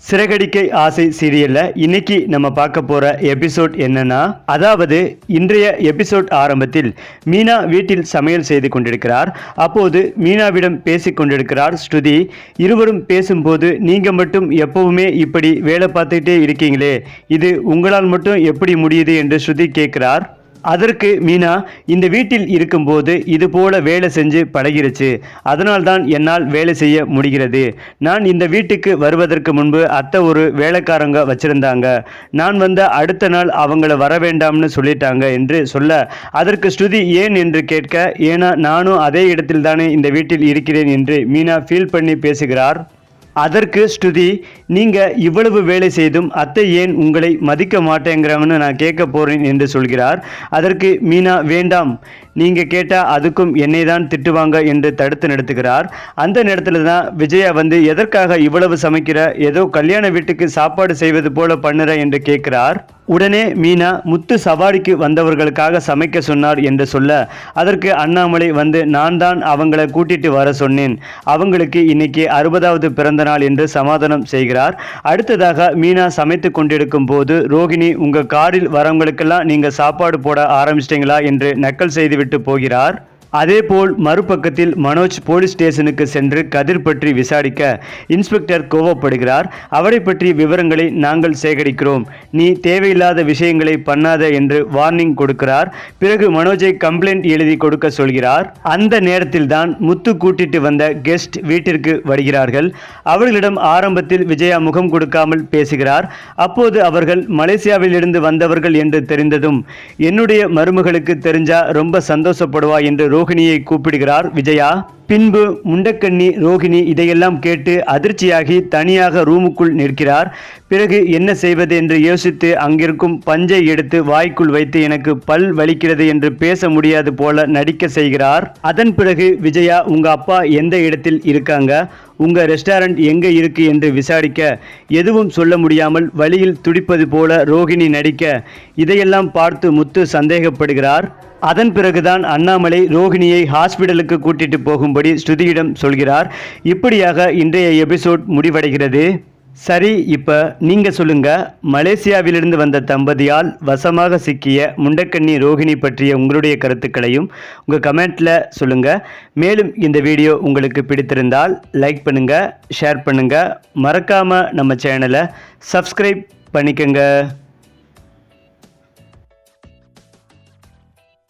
சிறகடிக்கை ஆசை சீரியல்ல இன்னைக்கு நம்ம பார்க்க போற எபிசோட் என்னன்னா, அதாவது இன்றைய எபிசோட் ஆரம்பத்தில் மீனா வீட்டில் சமையல் செய்து கொண்டிருக்கிறார். அப்போது மீனாவிடம் பேசிக் கொண்டிருக்கிறார் ஸ்ருதி. இருவரும் பேசும்போது, நீங்க மட்டும் எப்பவுமே இப்படி வேலை பார்த்துட்டே இருக்கீங்களே, இது உங்களால் மட்டும் எப்படி முடியுது என்று ஸ்ருதி கேட்கிறார். அதற்கு மீனா, இந்த வீட்டில் இருக்கும்போது இது போல வேலை செஞ்சு பழகிருச்சு, அதனால்தான் என்னால் வேலை செய்ய முடிகிறது. நான் இந்த வீட்டுக்கு வருவதற்கு முன்பு அத்தை ஒரு வேலைக்காரங்க வச்சிருந்தாங்க. நான் வந்த அடுத்த நாள் அவங்கள வர வேண்டாம்னு சொல்லிட்டாங்க என்று சொல்ல, அதற்கு ஸ்ருதி ஏன் என்று கேட்க, ஏன்னா நானும் அதே இடத்தில் தானே இந்த வீட்டில் இருக்கிறேன் என்று மீனா ஃபீல் பண்ணி பேசுகிறார். அதற்கு ஸ்ருதி, நீங்கள் இவ்வளவு வேலை செய்தும் அத்தை ஏன் உங்களை மதிக்க மாட்டேங்கிறாங்கன்னு நான் கேட்க போகிறேன் என்று சொல்கிறார். அதற்கு மீனா, வேண்டாம், நீங்கள் கேட்டால் அதுக்கும் என்னை தான் திட்டுவாங்க என்று தடுத்து நிறுத்துகிறார். அந்த நேரத்தில் தான் விஜயா வந்து, எதற்காக இவ்வளவு சமைக்கிற, ஏதோ கல்யாண வீட்டுக்கு சாப்பாடு செய்வது போல பண்ணுற என்று கேட்கிறார். உடனே மீனா, முத்து சவாரிக்கு வந்தவர்களுக்காக சமைக்க சொன்னார் என்று சொல்ல, அதற்கு அண்ணாமலை வந்து, நான் தான் அவங்கள கூட்டிட்டு வர சொன்னேன், அவங்களுக்கு இன்னைக்கு 60வது பிறந்த நாள் என்று சமாதானம் செய்கிறார். அடுத்ததாக மீனா சமைத்து கொண்டிருக்கும் போது ரோகிணி, உங்க காரில் வரவங்களுக்கெல்லாம் நீங்க சாப்பாடு போட ஆரம்பிச்சிட்டீங்களா என்று நக்கல் செய்துவிட்டு போகிறார். அதேபோல் மறுபக்கத்தில் மனோஜ் போலீஸ் ஸ்டேஷனுக்கு சென்று கதிர் பற்றி விசாரிக்க இன்ஸ்பெக்டர் கோவப்படுகிறார். அவரை பற்றி விவரங்களை நாங்கள் சேகரிக்கிறோம், நீ தேவையில்லாத விஷயங்களை பண்ணாத என்று வார்னிங் கொடுக்கிறார். பிறகு மனோஜை கம்ப்ளைண்ட் எழுதி கொடுக்க சொல்கிறார். அந்த நேரத்தில் தான் முத்து கூட்டிட்டு வந்த கெஸ்ட் வீட்டிற்கு வருகிறார்கள். அவர்களிடம் ஆரம்பத்தில் விஜயா முகம் கொடுக்காமல் பேசுகிறார். அப்போது அவர்கள் மலேசியாவில் இருந்து வந்தவர்கள் என்று தெரிந்ததும், என்னுடைய மருமகளுக்கு தெரிஞ்சா ரொம்ப சந்தோஷப்படுவா என்று ரோகிணியை கூப்பிடுகிறார் விஜயா. பின்பு முண்டக்கண்ணி ரோகிணி இதையெல்லாம் கேட்டு அதிர்ச்சியாகி தனியாக ரூமுக்குள் நிற்கிறார். பிறகு என்ன செய்வது என்று யோசித்து அங்கிருக்கும் பஞ்சை எடுத்து வாய்க்குள் வைத்து, எனக்கு பல் வலிக்கிறது என்று பேச முடியாது போல நடிக்க செய்கிறார். அதன் பிறகு விஜயா, உங்க அப்பா எந்த இடத்தில் இருக்காங்க, உங்க ரெஸ்டாரண்ட் எங்கே இருக்கு என்று விசாரிக்க, எதுவும் சொல்ல முடியாமல் வழியில் துடிப்பது போல ரோகிணி நடிக்க, இதையெல்லாம் பார்த்து முத்து சந்தேகப்படுகிறார். அதன் பிறகுதான் அண்ணாமலை ரோகிணியை ஹாஸ்பிடலுக்கு கூட்டிட்டு போகும்படி ஸ்ருதியிடம் சொல்கிறார். இப்படியாக இன்றைய எபிசோட் முடிவடைகிறது. சரி, இப்போ நீங்கள் சொல்லுங்க, மலேசியாவிலிருந்து வந்த தம்பதியால் வசமாக சிக்கிய முண்டக்கண்ணி ரோகிணி பற்றிய உங்களுடைய கருத்துக்களையும் உங்கள் கமெண்ட்டில் சொல்லுங்கள். மேலும் இந்த வீடியோ உங்களுக்கு பிடித்திருந்தால் லைக் பண்ணுங்கள், ஷேர் பண்ணுங்கள், மறக்காமல் நம்ம சேனலை சப்ஸ்கிரைப் பண்ணிக்கோங்க.